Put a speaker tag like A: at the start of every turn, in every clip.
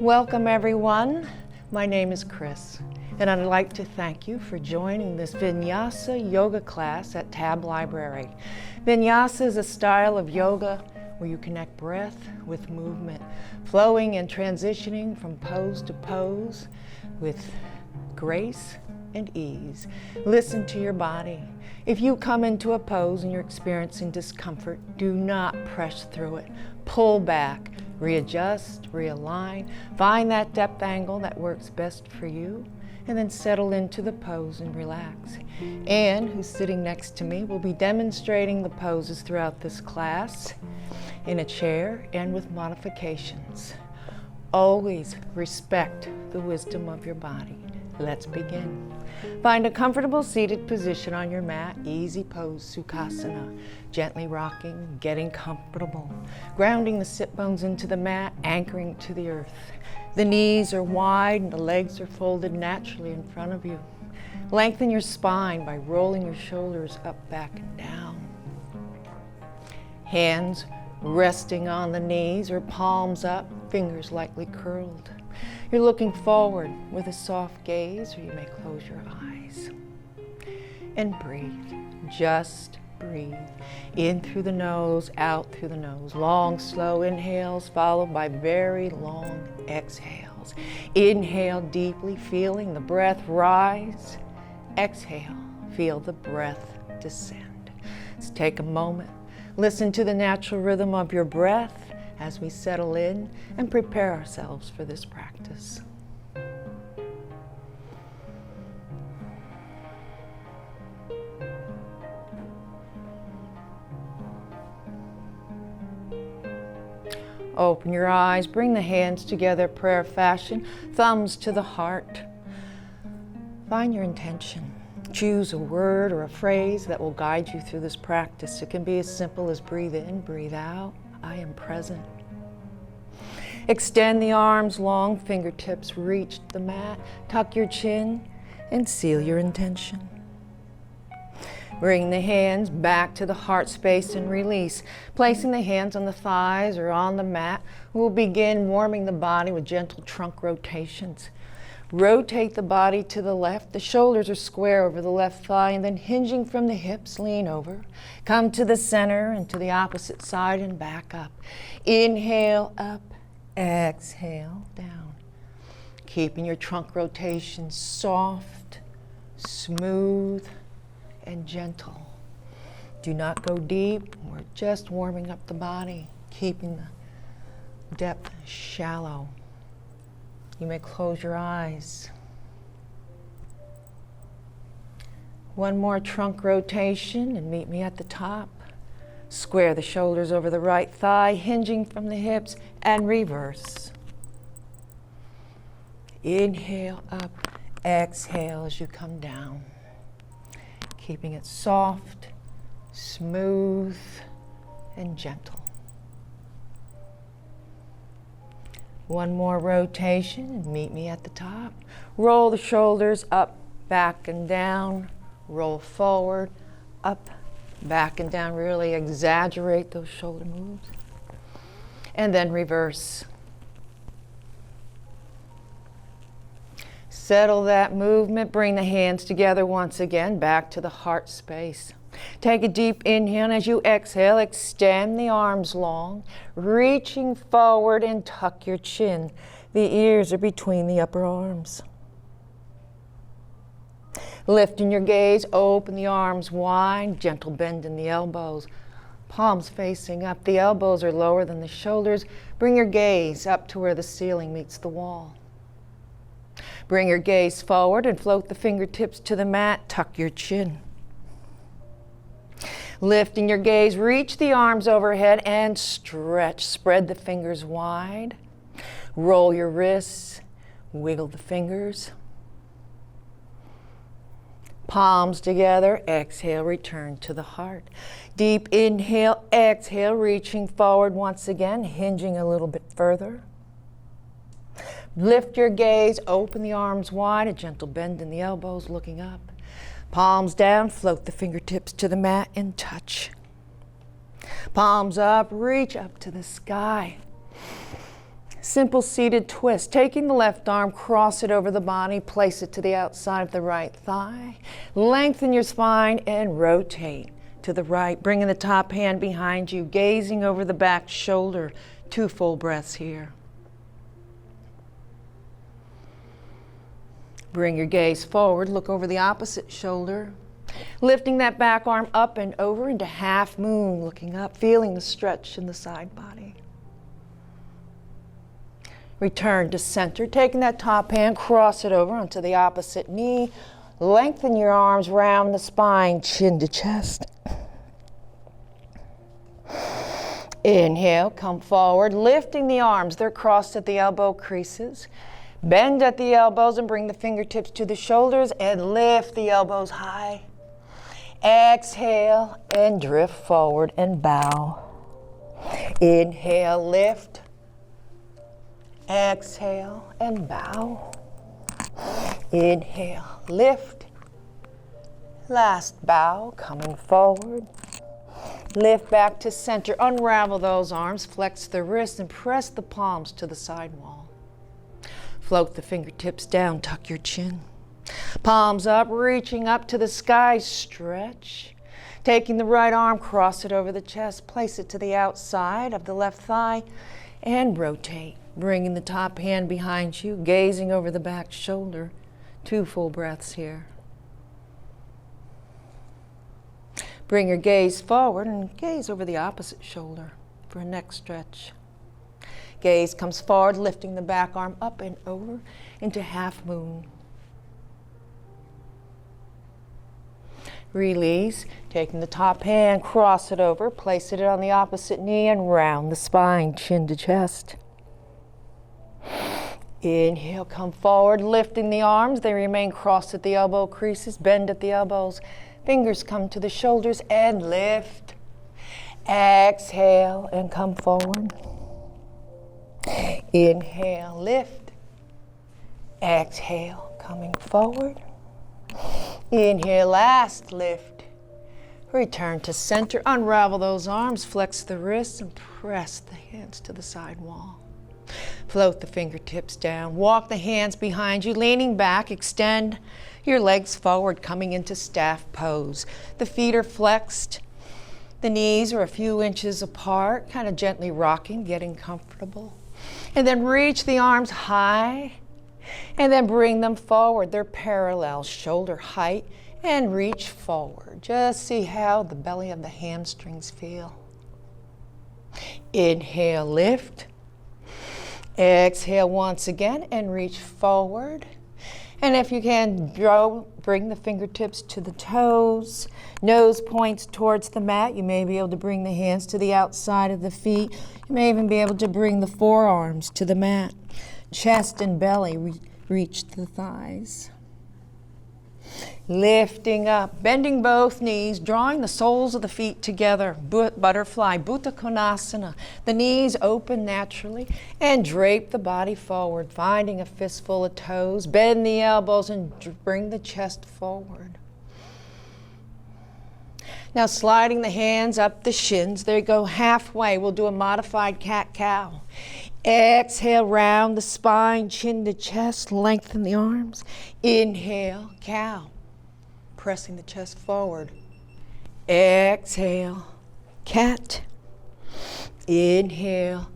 A: Welcome everyone. My name is Chris, and I'd like to thank you for joining this Vinyasa yoga class at Tab Library. Vinyasa is a style of yoga where you connect breath with movement, flowing and transitioning from pose to pose with grace and ease. Listen to your body. If you come into a pose and you're experiencing discomfort, do not press through it. Pull back. Readjust, realign, find that depth angle that works best for you, and then settle into the pose and relax. Anne, who's sitting next to me, will be demonstrating the poses throughout this class in a chair and with modifications. Always respect the wisdom of your body. Let's begin. Find a comfortable seated position on your mat, easy pose, Sukhasana. Gently rocking, getting comfortable. Grounding the sit bones into the mat, anchoring to the earth. The knees are wide and the legs are folded naturally in front of you. Lengthen your spine by rolling your shoulders up, back, and down. Hands resting on the knees or palms up, fingers lightly curled. You're looking forward with a soft gaze, or you may close your eyes. And breathe. Just breathe. In through the nose, out through the nose. Long, slow inhales followed by very long exhales. Inhale deeply, feeling the breath rise. Exhale, feel the breath descend. Let's take a moment. Listen to the natural rhythm of your breath as we settle in and prepare ourselves for this practice. Open your eyes, bring the hands together, prayer fashion, thumbs to the heart. Find your intention. Choose a word or a phrase that will guide you through this practice. It can be as simple as breathe in, breathe out. I am present. Extend the arms long, fingertips reach the mat. Tuck your chin and seal your intention. Bring the hands back to the heart space and release. Placing the hands on the thighs or on the mat, we'll begin warming the body with gentle trunk rotations. Rotate the body to the left. The shoulders are square over the left thigh, and then hinging from the hips, lean over. Come to the center and to the opposite side and back up. Inhale up, exhale down. Keeping your trunk rotation soft, smooth, and gentle. Do not go deep. We're just warming up the body, keeping the depth shallow. You may close your eyes. One more trunk rotation and meet me at the top. Square the shoulders over the right thigh, hinging from the hips, and reverse. Inhale up, exhale as you come down. Keeping it soft, smooth, and gentle. One more rotation and meet me at the top. Roll the shoulders up, back, and down. Roll forward, up, back, and down. Really exaggerate those shoulder moves. And then reverse. Settle that movement. Bring the hands together once again, back to the heart space. Take a deep inhale, and as you exhale, extend the arms long, reaching forward and tuck your chin. The ears are between the upper arms. Lifting your gaze, open the arms wide, gentle bend in the elbows. Palms facing up, the elbows are lower than the shoulders. Bring your gaze up to where the ceiling meets the wall. Bring your gaze forward and float the fingertips to the mat, tuck your chin. Lifting your gaze, reach the arms overhead and stretch. Spread the fingers wide. Roll your wrists, wiggle the fingers. Palms together, exhale, return to the heart. Deep inhale, exhale, reaching forward once again, hinging a little bit further. Lift your gaze, open the arms wide, a gentle bend in the elbows, looking up. Palms down, float the fingertips to the mat and touch. Palms up, reach up to the sky. Simple seated twist. Taking the left arm, cross it over the body, place it to the outside of the right thigh. Lengthen your spine and rotate to the right. Bringing the top hand behind you, gazing over the back shoulder. 2 full breaths here. Bring your gaze forward, look over the opposite shoulder. Lifting that back arm up and over into half moon, looking up, feeling the stretch in the side body. Return to center, taking that top hand, cross it over onto the opposite knee. Lengthen your arms round the spine, chin to chest. Inhale, come forward, lifting the arms. They're crossed at the elbow creases. Bend at the elbows and bring the fingertips to the shoulders and lift the elbows high. Exhale and drift forward and bow. Inhale, lift. Exhale and bow. Inhale, lift. Last bow, coming forward. Lift back to center. Unravel those arms, flex the wrists, and press the palms to the side wall. Float the fingertips down, tuck your chin. Palms up, reaching up to the sky, stretch. Taking the right arm, cross it over the chest, place it to the outside of the left thigh, and rotate. Bringing the top hand behind you, gazing over the back shoulder. 2 full breaths here. Bring your gaze forward and gaze over the opposite shoulder for a neck stretch. Gaze comes forward, lifting the back arm up and over into half moon. Release, taking the top hand, cross it over, place it on the opposite knee and round the spine, chin to chest. Inhale, come forward, lifting the arms. They remain crossed at the elbow creases, bend at the elbows. Fingers come to the shoulders and lift. Exhale and come forward. Inhale, lift. Exhale, coming forward. Inhale, last lift. Return to center. Unravel those arms, flex the wrists, and press the hands to the side wall. Float the fingertips down. Walk the hands behind you, leaning back. Extend your legs forward, coming into staff pose. The feet are flexed. The knees are a few inches apart, kind of gently rocking, getting comfortable. And then reach the arms high, and then bring them forward. They're parallel, shoulder height, and reach forward. Just see how the belly of the hamstrings feel. Inhale, lift. Exhale once again, and reach forward. And if you can, bring the fingertips to the toes. Nose points towards the mat. You may be able to bring the hands to the outside of the feet. You may even be able to bring the forearms to the mat. Chest and belly reach the thighs. Lifting up, bending both knees, drawing the soles of the feet together. Butterfly, Bhuta Konasana. The knees open naturally and drape the body forward, finding a fistful of toes. Bend the elbows and bring the chest forward. Now sliding the hands up the shins. There you go, halfway. We'll do a modified cat-cow. Exhale, round the spine, chin to chest, lengthen the arms. Inhale, cow. Pressing the chest forward. Exhale, cat. Inhale,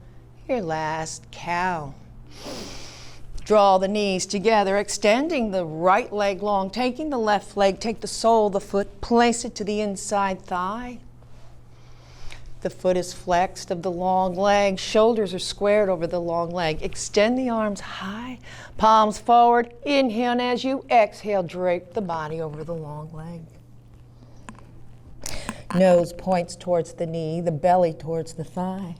A: your last cow. Draw the knees together, extending the right leg long, taking the left leg, take the sole of the foot, place it to the inside thigh. The foot is flexed of the long leg, shoulders are squared over the long leg. Extend the arms high, palms forward. Inhale, and as you exhale, drape the body over the long leg. Nose points towards the knee, the belly towards the thigh.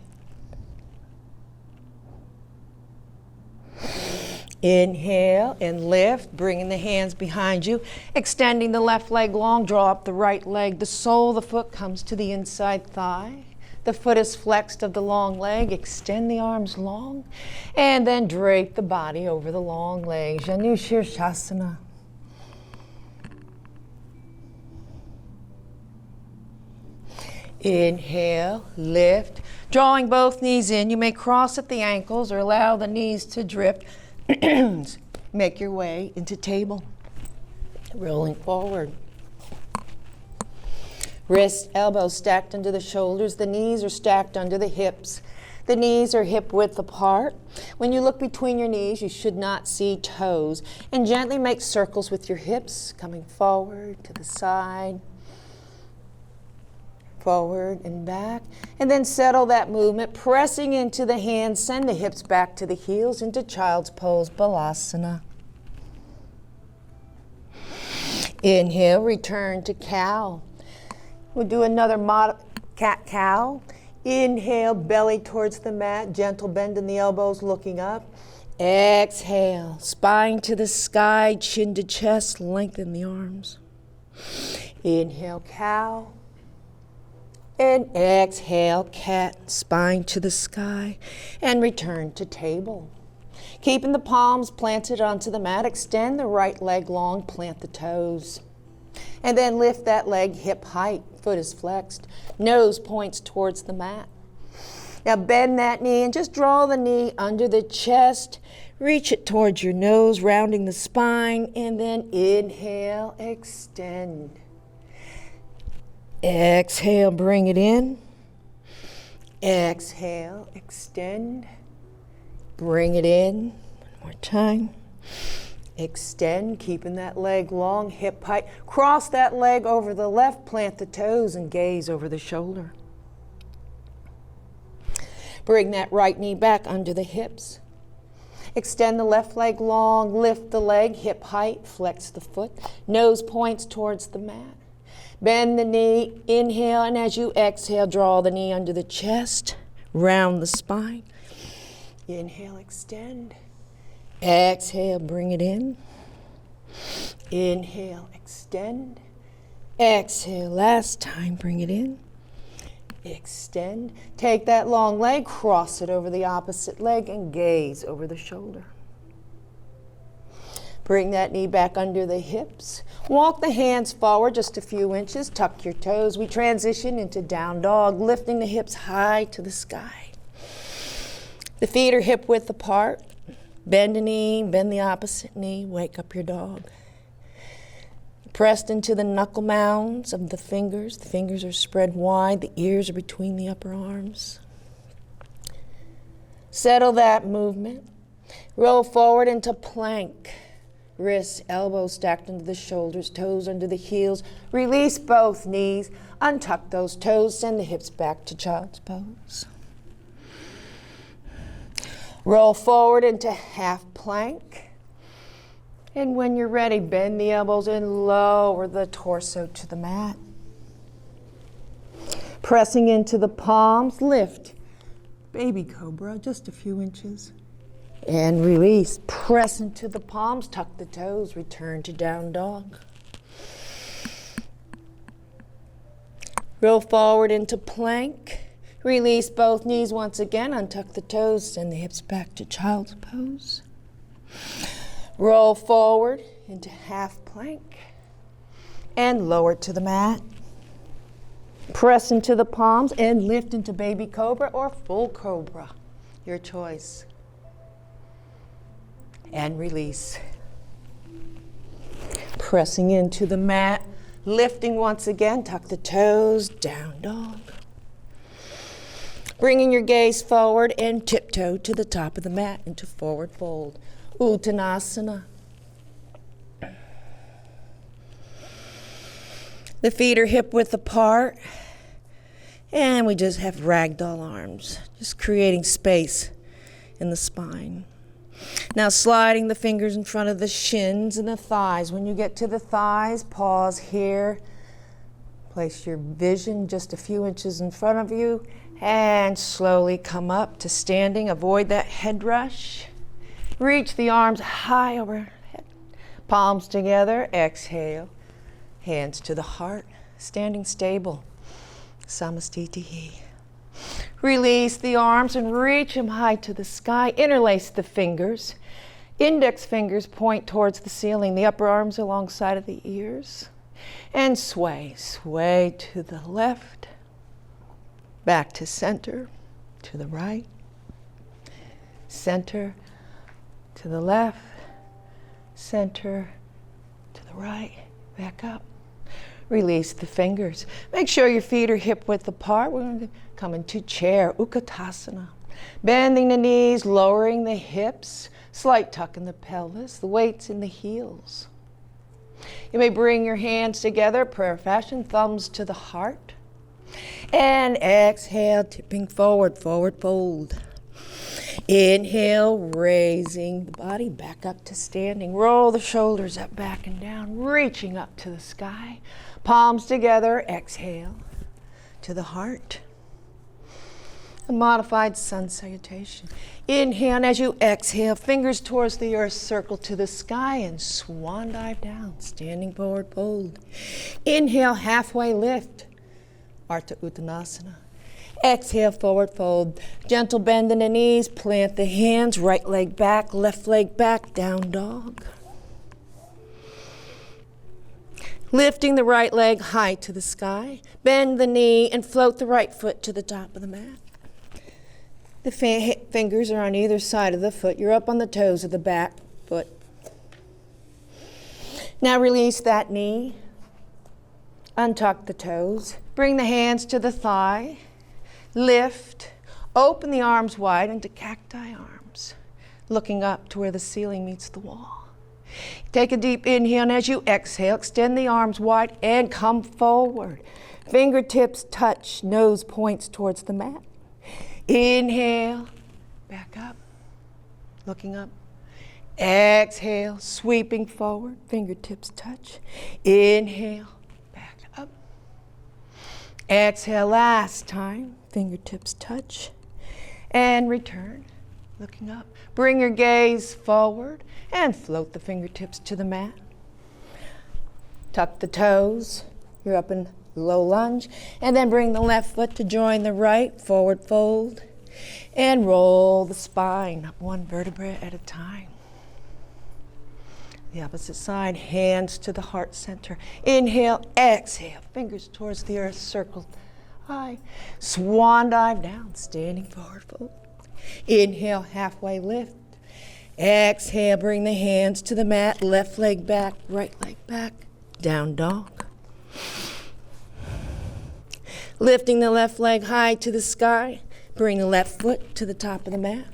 A: Inhale and lift, bringing the hands behind you, extending the left leg long, draw up the right leg. The sole of the foot comes to the inside thigh. The foot is flexed of the long leg. Extend the arms long, and then drape the body over the long leg. Shavasana. Inhale, lift. Drawing both knees in, you may cross at the ankles or allow the knees to drift. Make your way into table. Rolling forward. Wrists, elbows stacked under the shoulders. The knees are stacked under the hips. The knees are hip width apart. When you look between your knees, you should not see toes. And gently make circles with your hips, coming forward to the side, forward and back. And then settle that movement, pressing into the hands. Send the hips back to the heels into child's pose, balasana. Inhale, return to cow. We'll do another cat-cow. Inhale, belly towards the mat, gentle bend in the elbows, looking up. Exhale, spine to the sky, chin to chest, lengthen the arms. Inhale, cow. And exhale, cat, spine to the sky, and return to table. Keeping the palms planted onto the mat, extend the right leg long, plant the toes. And then lift that leg hip height, foot is flexed, nose points towards the mat. Now bend that knee and just draw the knee under the chest, reach it towards your nose, rounding the spine, and then inhale, extend. Exhale, bring it in. Exhale, extend. Bring it in. One more time. Extend, keeping that leg long, hip height. Cross that leg over the left, plant the toes, and gaze over the shoulder. Bring that right knee back under the hips. Extend the left leg long, lift the leg, hip height, flex the foot. Nose points towards the mat. Bend the knee, inhale, and as you exhale, draw the knee under the chest, round the spine. Inhale, extend. Exhale, bring it in. Inhale, extend. Exhale, last time, bring it in. Extend. Take that long leg, cross it over the opposite leg, and gaze over the shoulder. Bring that knee back under the hips. Walk the hands forward just a few inches. Tuck your toes. We transition into down dog, lifting the hips high to the sky. The feet are hip width apart. Bend a knee, bend the opposite knee, wake up your dog. Pressed into the knuckle mounds of the fingers. The fingers are spread wide, the ears are between the upper arms. Settle that movement. Roll forward into plank. Wrists, elbows stacked under the shoulders, toes under the heels. Release both knees. Untuck those toes, send the hips back to child's pose. Roll forward into half plank. And when you're ready, bend the elbows and lower the torso to the mat. Pressing into the palms, lift. Baby cobra, just a few inches. And release. Press into the palms, tuck the toes, return to down dog. Roll forward into plank. Release both knees once again, untuck the toes, send the hips back to child's pose. Roll forward into half plank and lower to the mat. Press into the palms and lift into baby cobra or full cobra, your choice. And release. Pressing into the mat, lifting once again, tuck the toes, down dog. Bringing your gaze forward and tiptoe to the top of the mat into forward fold. Uttanasana. The feet are hip width apart. And we just have ragdoll arms, just creating space in the spine. Now sliding the fingers in front of the shins and the thighs. When you get to the thighs, pause here. Place your vision just a few inches in front of you. And slowly come up to standing. Avoid that head rush. Reach the arms high overhead. Palms together. Exhale. Hands to the heart. Standing stable. Samastitihi. Release the arms and reach them high to the sky. Interlace the fingers. Index fingers point towards the ceiling. The upper arms alongside of the ears. And sway. Sway to the left. Back to center. to the right, center to the left, center to the right, back up. Release the fingers. Make sure your feet are hip width apart. We're going to come into chair, Uttanasana. Bending the knees, lowering the hips, slight tuck in the pelvis, the weight's in the heels. You may bring your hands together, prayer fashion, thumbs to the heart. And exhale, tipping forward, forward fold. Inhale, raising the body back up to standing. Roll the shoulders up, back and down, reaching up to the sky. Palms together, exhale to the heart. A modified Sun Salutation. Inhale, and as you exhale, fingers towards the earth, circle to the sky, and swan dive down, standing forward fold. Inhale, halfway lift, Ardha Uttanasana. Exhale, forward fold. Gentle bend in the knees, plant the hands, right leg back, left leg back, down dog. Lifting the right leg high to the sky, bend the knee and float the right foot to the top of the mat. The fingers are on either side of the foot. You're up on the toes of the back foot. Now release that knee. Untuck the toes. Bring the hands to the thigh. Lift. Open the arms wide into cacti arms, looking up to where the ceiling meets the wall. Take a deep inhale, and as you exhale, extend the arms wide and come forward. Fingertips touch, nose points towards the mat. Inhale, back up, looking up. Exhale, sweeping forward, fingertips touch. Inhale, back up. Exhale, last time, fingertips touch. And return, looking up. Bring your gaze forward and float the fingertips to the mat. Tuck the toes, you're up in low lunge, and then bring the left foot to join the right, forward fold, and roll the spine up one vertebra at a time. The opposite side, hands to the heart center. Inhale, exhale, fingers towards the earth, circle high. Swan dive down, standing forward fold. Inhale, halfway lift. Exhale, bring the hands to the mat, left leg back, right leg back, down dog. Lifting the left leg high to the sky, bring the left foot to the top of the mat,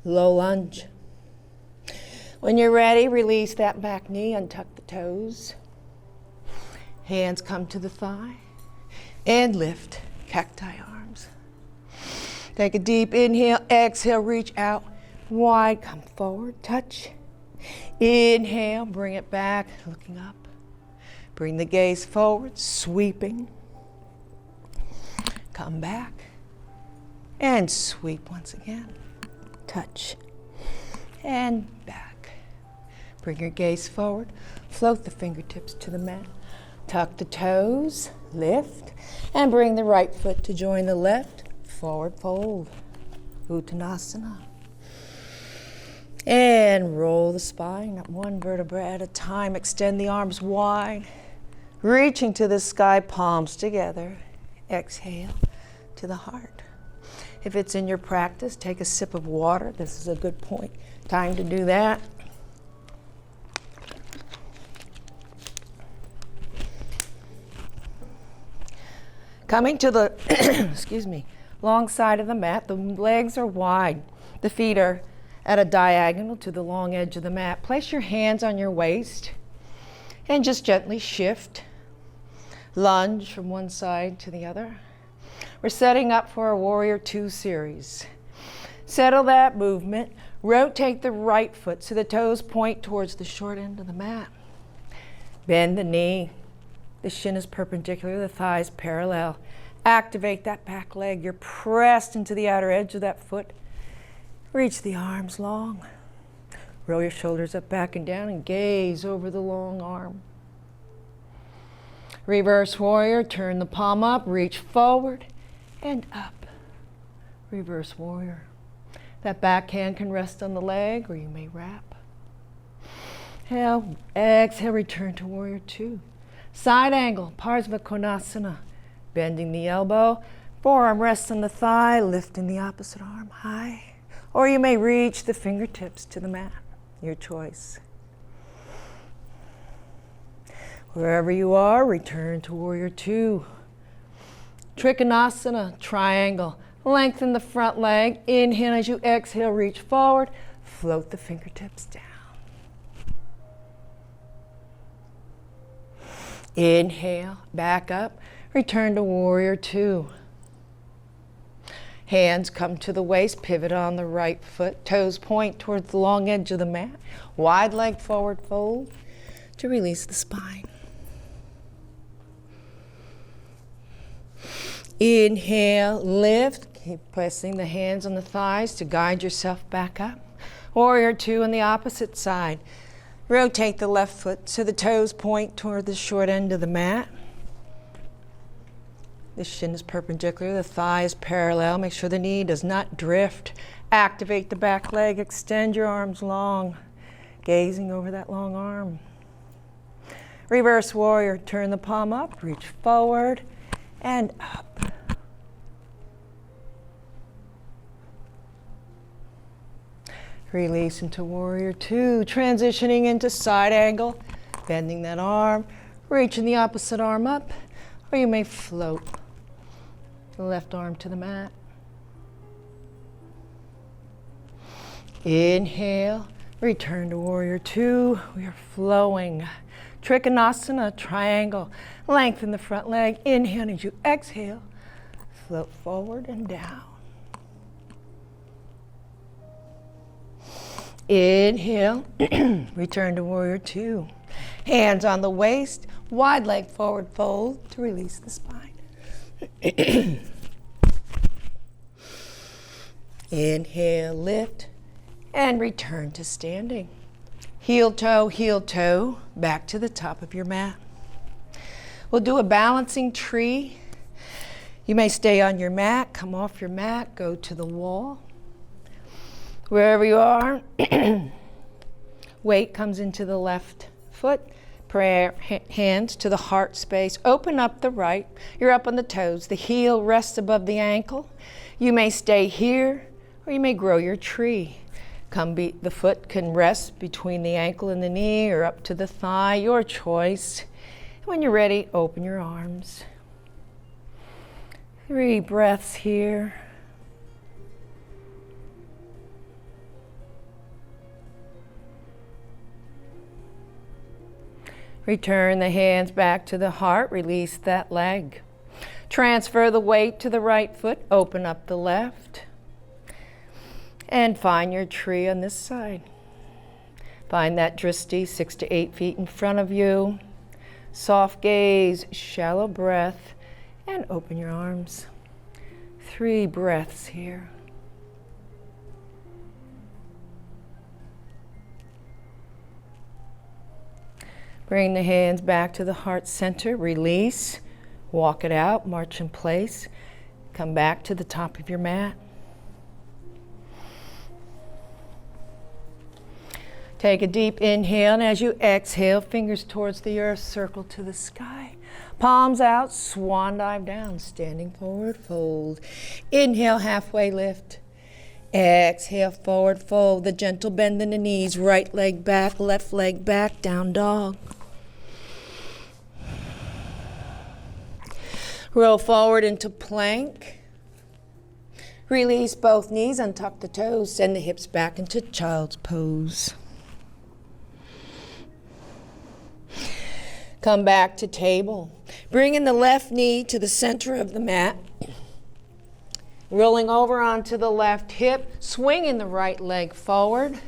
A: low lunge. When you're ready, release that back knee, untuck the toes. Hands come to the thigh, and lift, cacti arms. Take a deep inhale, exhale, reach out wide, come forward, touch. Inhale, bring it back, looking up. Bring the gaze forward, sweeping. Come back and sweep once again. Touch and back. Bring your gaze forward, float the fingertips to the mat. Tuck the toes, lift, and bring the right foot to join the left. Forward fold, Uttanasana. And roll the spine up one vertebra at a time. Extend the arms wide, reaching to the sky, palms together. Exhale to the heart. If it's in your practice, take a sip of water. This is a good time to do that. Coming to the, long side of the mat, the legs are wide. The feet are at a diagonal to the long edge of the mat. Place your hands on your waist and just gently shift. Lunge from one side to the other. We're setting up for a Warrior 2 series. Settle that movement. Rotate the right foot so the toes point towards the short end of the mat. Bend the knee. The shin is perpendicular, the thighs parallel. Activate that back leg. You're pressed into the outer edge of that foot. Reach the arms long. Roll your shoulders up, back, and down, and gaze over the long arm. Reverse warrior, turn the palm up, reach forward and up. Reverse warrior. That back hand can rest on the leg, or you may wrap. Exhale, return to Warrior 2. Side angle, Parsvakonasana. Bending the elbow, Forearm rests on the thigh, lifting the opposite arm high. Or you may reach the fingertips to the mat, your choice. Wherever you are, return to Warrior Two. Trikonasana Triangle. Lengthen the front leg. Inhale as you exhale, reach forward. Float the fingertips down. Inhale, back up. Return to Warrior Two. Hands come to the waist, pivot on the right foot. Toes point towards the long edge of the mat. Wide leg forward fold to release the spine. Inhale, lift. Keep pressing the hands on the thighs to guide yourself back up. Warrior Two on the opposite side. Rotate the left foot so the toes point toward the short end of the mat. The shin is perpendicular, the thigh is parallel. Make sure the knee does not drift. Activate the back leg, extend your arms long, gazing over that long arm. Reverse warrior, turn the palm up, reach forward and up. Release into Warrior Two, transitioning into side angle, bending that arm, reaching the opposite arm up, or you may float the left arm to the mat. Inhale, return to Warrior Two. We are flowing. Trikonasana Triangle. Lengthen the front leg. Inhale as you exhale. Float forward and down. Inhale, return to Warrior Two. Hands on the waist, wide leg forward fold to release the spine. Inhale, lift, and return to standing. Heel toe, back to the top of your mat. We'll do a balancing tree. You may stay on your mat, come off your mat, go to the wall. Wherever you are, weight comes into the left foot, prayer hands to the heart space. Open up the right. You're up on the toes. The heel rests above the ankle. You may stay here or you may grow your tree. The foot can rest between the ankle and the knee or up to the thigh, your choice. When you're ready, open your arms. 3 breaths here. Return the hands back to the heart, release that leg. Transfer the weight to the right foot, open up the left. And find your tree on this side. Find that drishti 6 to 8 feet in front of you. Soft gaze, shallow breath, and open your arms. 3 breaths here. Bring the hands back to the heart center, release, walk it out, march in place. Come back to the top of your mat. Take a deep inhale, and as you exhale, fingers towards the earth, circle to the sky. Palms out, swan dive down, standing forward, fold. Inhale, halfway lift. Exhale, forward fold, the gentle bend in the knees, right leg back, left leg back, down dog. Roll forward into plank. Release both knees, untuck the toes, send the hips back into child's pose. Come back to table. Bring in the left knee to the center of the mat. Rolling over onto the left hip, swinging the right leg forward.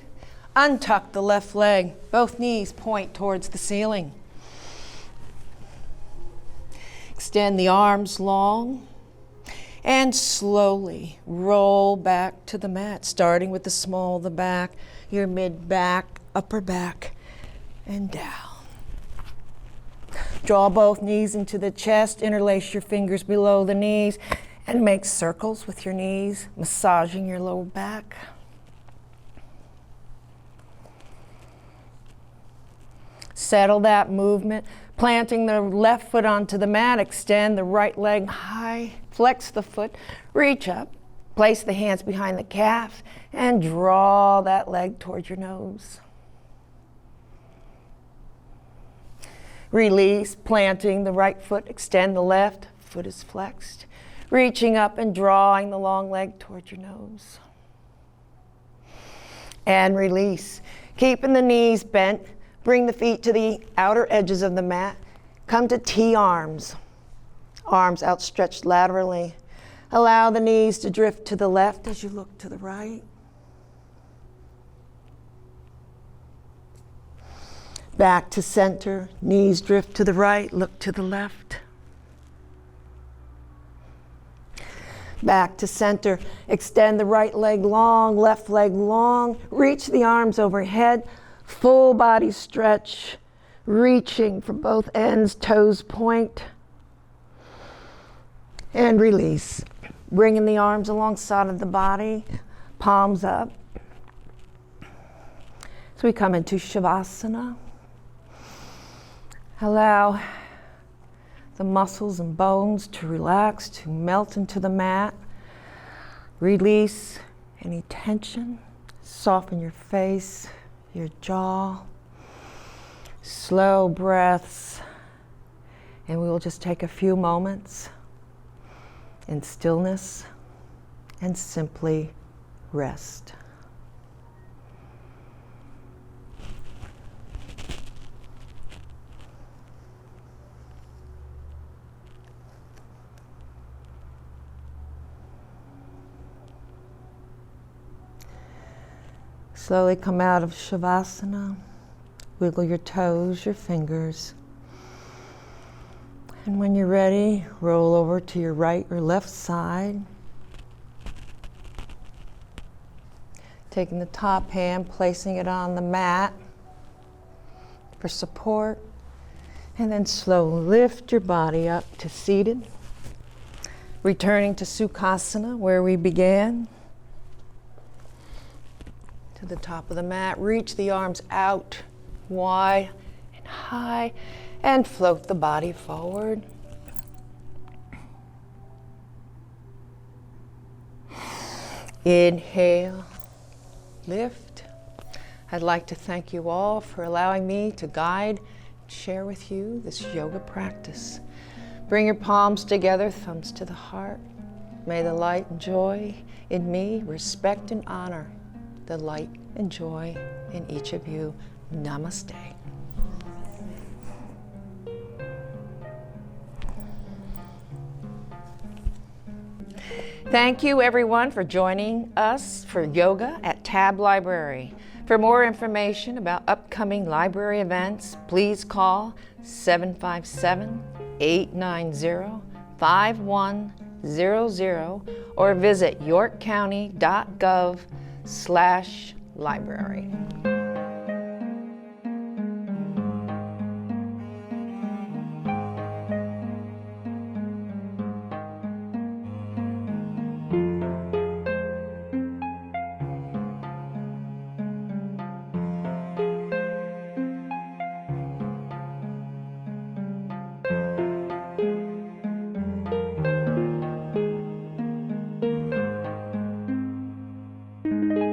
A: Untuck the left leg. Both knees point towards the ceiling. Extend the arms long. And slowly roll back to the mat, starting with the small of the back, your mid back, upper back, and down. Draw both knees into the chest, interlace your fingers below the knees, and make circles with your knees, massaging your lower back. Settle that movement, planting the left foot onto the mat, extend the right leg high, Flex the foot, reach up, place the hands behind the calf, and draw that leg towards your nose. Release, planting the right foot, extend the left, foot is flexed. Reaching up and drawing the long leg towards your nose. And release, keeping the knees bent, bring the feet to the outer edges of the mat. Come to T-arms, arms outstretched laterally. Allow the knees to drift to the left as you look to the right. Back to center, knees drift to the right, look to the left. Back to center, extend the right leg long, left leg long, reach the arms overhead, full body stretch, reaching from both ends, toes point, and release. Bringing the arms alongside of the body, palms up. So we come into Shavasana. Allow the muscles and bones to relax, to melt into the mat. Release any tension. Soften your face, your jaw. Slow breaths. And we will just take a few moments in stillness and simply rest. Slowly come out of Shavasana. Wiggle your toes, your fingers. And when you're ready, roll over to your right or left side. Taking the top hand, placing it on the mat for support. And then slowly lift your body up to seated. Returning to Sukhasana, where we began. To the top of the mat, reach the arms out, wide and high, and float the body forward. Inhale, lift. I'd like to thank you all for allowing me to guide and share with you this yoga practice. Bring your palms together, thumbs to the heart. May the light and joy in me respect and honor the light and joy in each of you. Namaste. Thank you everyone for joining us for yoga at Tab Library. For more information about upcoming library events, please call 757-890-5100 or visit yorkcounty.gov/library.